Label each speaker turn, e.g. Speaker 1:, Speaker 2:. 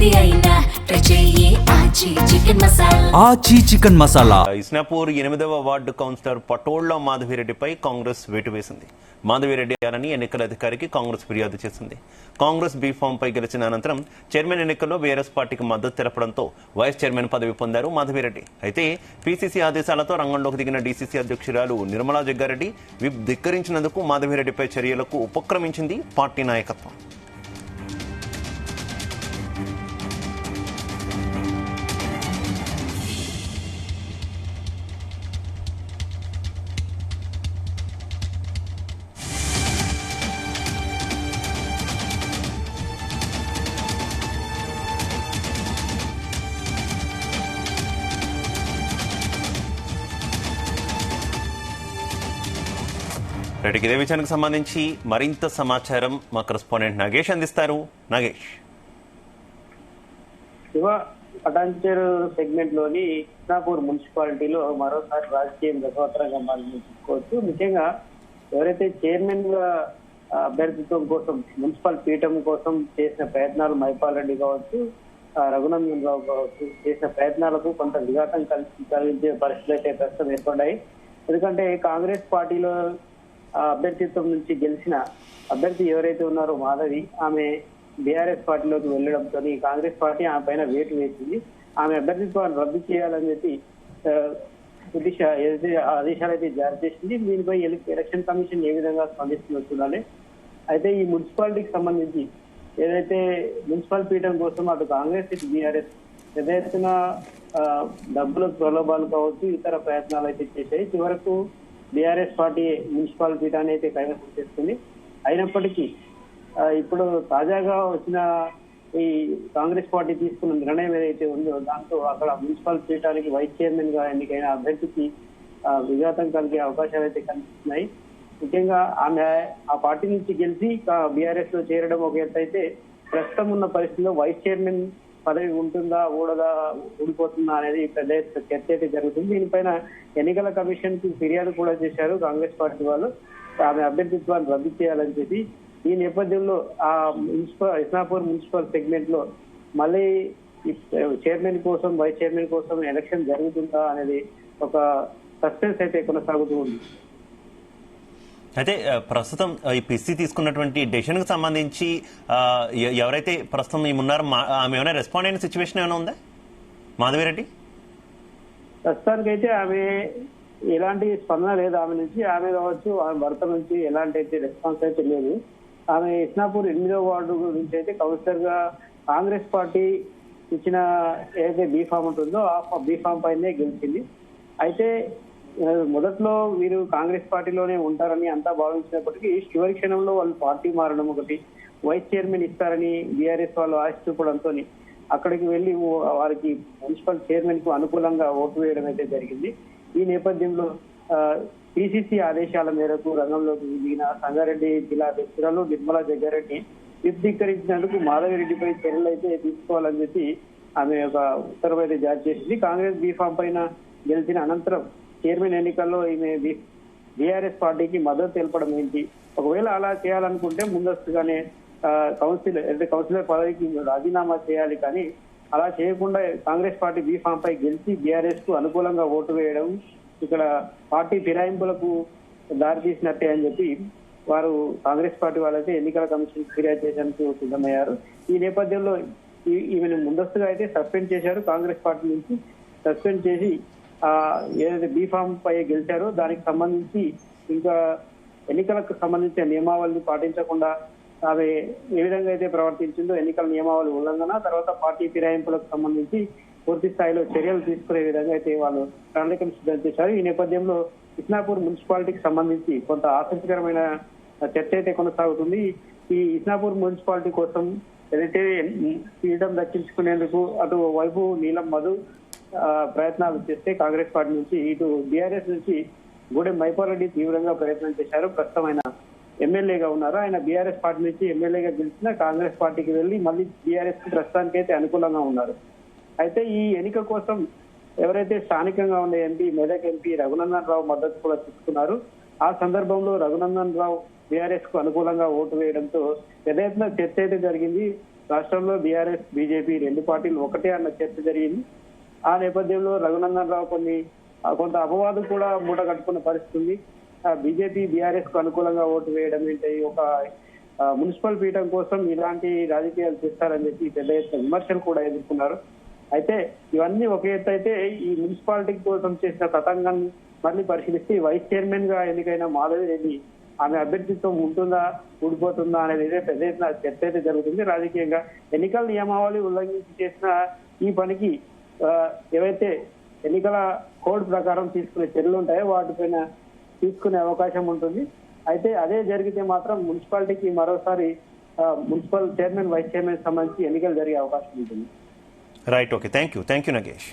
Speaker 1: ఏది అయినా చెయ్యి ఆచి చికెన్ మసాలా.
Speaker 2: ఆచి చికెన్ మసాలా.
Speaker 3: ఇస్నాపూర్ 8వ వార్డు కౌన్సిలర్ పటోళ్ల మాధవిరెడ్డిపై కాంగ్రెస్ వేటు వేసింది. మాధవిరెడ్డి అని ఎన్నికల అధికారికి కాంగ్రెస్ ఫిర్యాదు చేసింది. కాంగ్రెస్ బీఫామ్ పై గెలిచిన అనంతరం చైర్మన్ ఎన్నికల్లో బీఆర్ఎస్ పార్టీకి మద్దతు తెలపడంతో వైస్ చైర్మన్ పదవి పొందారు మాధవిరెడ్డి. అయితే పీసీసీ ఆదేశాలతో రంగంలోకి దిగిన డీసీసీ అధ్యక్షురాలు నిర్మలా జగ్గారెడ్డి విప్ ధిక్కరించినందుకు మాధవిరెడ్డిపై చర్యలకు ఉపక్రమించింది పార్టీ నాయకత్వం. రైట్, ఇదే విషయానికి సంబంధించి మరింత సమాచారం మా కరెస్పాండెంట్ నాగేష్ అందిస్తారు. నాగేష్,
Speaker 4: పటాన్చేరు సెగ్మెంట్ లోని ఇస్నాపూర్ మున్సిపాలిటీలో మరోసారి రాజకీయం రసవత్తరంగా మారిందని చెప్పుకోవచ్చు. ముఖ్యంగా ఎవరైతే చైర్మన్ గా అభ్యర్థిత్వం కోసం మున్సిపల్ పీఠం కోసం చేసిన ప్రయత్నాలు మైపాల్ రెడ్డి కావచ్చు, రఘునందన్ రావు కావచ్చు చేసిన ప్రయత్నాలకు కొంత విఘాతం కలిగించే పరిస్థితులు అయితే ప్రస్తుతం ఏర్పడ్డాయి. ఎందుకంటే కాంగ్రెస్ పార్టీలో అభ్యర్థిత్వం నుంచి గెలిచిన అభ్యర్థి ఎవరైతే ఉన్నారో మాధవి, ఆమె బీఆర్ఎస్ పార్టీలోకి వెళ్లడంతో కాంగ్రెస్ పార్టీ ఆమె పైన వేటు వేసింది. ఆమె అభ్యర్థిత్వాన్ని రద్దు చేయాలని చెప్పి ఆదేశాలు అయితే జారీ చేసింది. దీనిపై ఎలక్షన్ కమిషన్ ఏ విధంగా స్పందిస్తుందో చూడాలి. అయితే ఈ మున్సిపాలిటీకి సంబంధించి ఏదైతే మున్సిపల్ పీఠం కోసం అటు కాంగ్రెస్ ఇటు బీఆర్ఎస్ పెద్ద ఎత్తున డబ్బుల ప్రలోభాలు కావచ్చు ఇతర ప్రయత్నాలు అయితే చేశాయి. చివరకు బీఆర్ఎస్ పార్టీ మున్సిపల్ పీఠాన్ని అయితే కైవసం చేసుకుంది. అయినప్పటికీ ఇప్పుడు తాజాగా వచ్చిన ఈ కాంగ్రెస్ పార్టీ తీసుకున్న నిర్ణయం ఏదైతే ఉందో దాంతో అక్కడ మున్సిపల్ పీఠానికి వైస్ చైర్మన్ గా ఎన్నికైన అభ్యర్థికి విఘాతం కలిగే అవకాశాలు అయితే కనిపిస్తున్నాయి. ముఖ్యంగా ఆమె ఆ పార్టీ నుంచి గెలిచి బీఆర్ఎస్ లో చేరడం ఒక ఎత్తు అయితే, ప్రస్తుతం ఉన్న పరిస్థితిలో వైస్ చైర్మన్ పదవి ఉంటుందా ఊడిపోతుందా అనేది పెద్ద చర్చ అయితే జరుగుతుంది. దీనిపైన ఎన్నికల కమిషన్ కి ఫిర్యాదు కూడా చేశారు కాంగ్రెస్ పార్టీ వాళ్ళు, ఆమె అభ్యర్థిత్వాన్ని రద్దు చేయాలని చెప్పి. ఈ నేపథ్యంలో ఆ ఇస్నాపూర్ మున్సిపల్ సెగ్మెంట్ లో మళ్ళీ చైర్మన్ కోసం వైస్ చైర్మన్ కోసం ఎలక్షన్ జరుగుతుందా అనేది ఒక సస్పెన్స్ అయితే కొనసాగుతూ ఉంది.
Speaker 3: అయితే ప్రస్తుతం ఈ పిసి తీసుకున్నటువంటి డెసిషన్ కి సంబంధించి ఎవరైతే ప్రస్తుతం ఉన్నారో ఆమె ఏమైనా రెస్పాండ్ అయిన సిచ్యువేషన్ ఏమైనా ఉందా మాధవిరెడ్డి?
Speaker 4: ప్రస్తుతానికి అయితే ఆమె ఎలాంటి స్పందన లేదు ఆమె నుంచి. ఆమె కావచ్చు ఆమె భర్త నుంచి ఎలాంటి అయితే రెస్పాన్స్ అయితే లేదు. ఆమె ఇస్నాపూర్ 8వ వార్డు నుంచి అయితే కౌన్సిలర్ గా కాంగ్రెస్ పార్టీ ఇచ్చిన ఏదైతే బీఫామ్ ఉంటుందో ఆ బీఫామ్ పైనే గెలిచింది. అయితే మొదట్లో వీరు కాంగ్రెస్ పార్టీలోనే ఉంటారని అంతా భావించినప్పటికీ చివరి క్షణంలో వాళ్ళు పార్టీ మారడం ఒకటి, వైస్ చైర్మన్ ఇస్తారని బీఆర్ఎస్ వాళ్ళు ఆశ చూపడంతో అక్కడికి వెళ్లి వారికి మున్సిపల్ చైర్మన్ కు అనుకూలంగా ఓటు వేయడం అయితే జరిగింది. ఈ నేపథ్యంలో పీసీసీ ఆదేశాల మేరకు రంగంలోకి దిగిన సంగారెడ్డి జిల్లా అధ్యక్షురాలు నిర్మలా జగ్గారెడ్డి విప్ధీకరించినందుకు మాధవిరెడ్డిపై చర్యలు అయితే తీసుకోవాలని చెప్పి ఆమె ఒక ఉత్తర్వు అయితే జారీ చేసింది. కాంగ్రెస్ బీఫామ్ పైన గెలిచిన అనంతరం చైర్మన్ ఎన్నికల్లో ఈమె బీఆర్ఎస్ పార్టీకి మద్దతు తెలపడం ఏంటి, ఒకవేళ అలా చేయాలనుకుంటే ముందస్తుగానే కౌన్సిలర్ పదవికి రాజీనామా చేయాలి. కానీ అలా చేయకుండా కాంగ్రెస్ పార్టీ బీఫామ్ పై గెలిచి బీఆర్ఎస్ కు అనుకూలంగా ఓటు వేయడం ఇక్కడ పార్టీ ఫిరాయింపులకు దారితీసినట్టే అని చెప్పి వారు కాంగ్రెస్ పార్టీ వాళ్ళైతే ఎన్నికల కమిషన్ ఫిర్యాదు చేసేందుకు సిద్ధమయ్యారు. ఈ నేపథ్యంలో ఈమెను ముందస్తుగా అయితే సస్పెండ్ చేశారు. కాంగ్రెస్ పార్టీ నుంచి సస్పెండ్ చేసి ఏదైతే బీఫామ్ పై గెలిచారో దానికి సంబంధించి ఇంకా ఎన్నికలకు సంబంధించిన నియమావళిని పాటించకుండా ఆమె ఏ విధంగా అయితే ప్రవర్తించిందో ఎన్నికల నియమావళి ఉల్లంఘన, తర్వాత పార్టీ ఫిరాయింపులకు సంబంధించి పూర్తి స్థాయిలో చర్యలు తీసుకునే విధంగా అయితే వాళ్ళు ప్రణాళికలు సిద్ధం చేశారు. ఈ నేపథ్యంలో ఇస్నాపూర్ మున్సిపాలిటీకి సంబంధించి కొంత ఆసక్తికరమైన చర్చ అయితే కొనసాగుతుంది. ఈ ఇస్నాపూర్ మున్సిపాలిటీ కోసం ఏదైతే పీఠం దక్కించుకునేందుకు అటు వైపు నీలం మధు ప్రయత్నాలు చేస్తే కాంగ్రెస్ పార్టీ నుంచి, ఇటు బీఆర్ఎస్ నుంచి గూడెం మైపాల్ రెడ్డి తీవ్రంగా ప్రయత్నం చేశారు. ప్రస్తుతం ఆయన ఎమ్మెల్యేగా ఉన్నారు. ఆయన బీఆర్ఎస్ పార్టీ నుంచి ఎమ్మెల్యేగా గెలిచిన కాంగ్రెస్ పార్టీకి వెళ్లి మళ్ళీ బీఆర్ఎస్ కు ప్రస్తుతానికి అయితే అనుకూలంగా ఉన్నారు. అయితే ఈ ఎన్నిక కోసం ఎవరైతే స్థానికంగా ఉన్న ఎంపీ మెదక్ ఎంపీ రఘునందన్ రావు మద్దతు కూడా తీసుకున్నారు. ఆ సందర్భంలో రఘునందన్ రావు బీఆర్ఎస్ కు అనుకూలంగా ఓటు వేయడంతో పెద్ద ఎత్తున చర్చ అయితే జరిగింది. రాష్ట్రంలో బీఆర్ఎస్ బీజేపీ రెండు పార్టీలు ఒకటే అన్న చర్చ జరిగింది. ఆ నేపథ్యంలో రఘునందన్ రావు కొంత అపవాదం కూడా మూట కట్టుకున్న పరిస్థితి ఉంది. బీజేపీ బీఆర్ఎస్ కు అనుకూలంగా ఓటు వేయడం ఏంటి, ఒక మున్సిపల్ పీఠం కోసం ఇలాంటి రాజకీయాలు చేస్తారని చెప్పి పెద్ద ఎత్తున విమర్శలు కూడా ఎదుర్కొన్నారు. అయితే ఇవన్నీ ఒక ఎత్తు అయితే, ఈ మున్సిపాలిటీ కోసం చేసిన తతంగాన్ని మళ్ళీ పరిశీలిస్తే వైస్ చైర్మన్ గా ఎన్నికైన మాధవి రెడ్డి ఆమె అభ్యర్థిత్వం ఉంటుందా ఊడిపోతుందా అనేది పెద్ద ఎత్తున చర్చ అయితే జరుగుతుంది. రాజకీయంగా ఎన్నికల నియమావళి ఉల్లంఘించి చేసిన ఈ పనికి ఏవైతే ఎన్నికల కోడ్ ప్రకారం తీసుకునే చర్యలు ఉంటాయో వాటిపైన తీసుకునే అవకాశం ఉంటుంది. అయితే అదే జరిగితే మాత్రం మున్సిపాలిటీకి మరోసారి మున్సిపల్ చైర్మన్ వైస్ చైర్మన్ సంబంధించి ఎన్నికలు జరిగే అవకాశం ఉంటుంది.
Speaker 3: Right, okay, thank you Nagesh.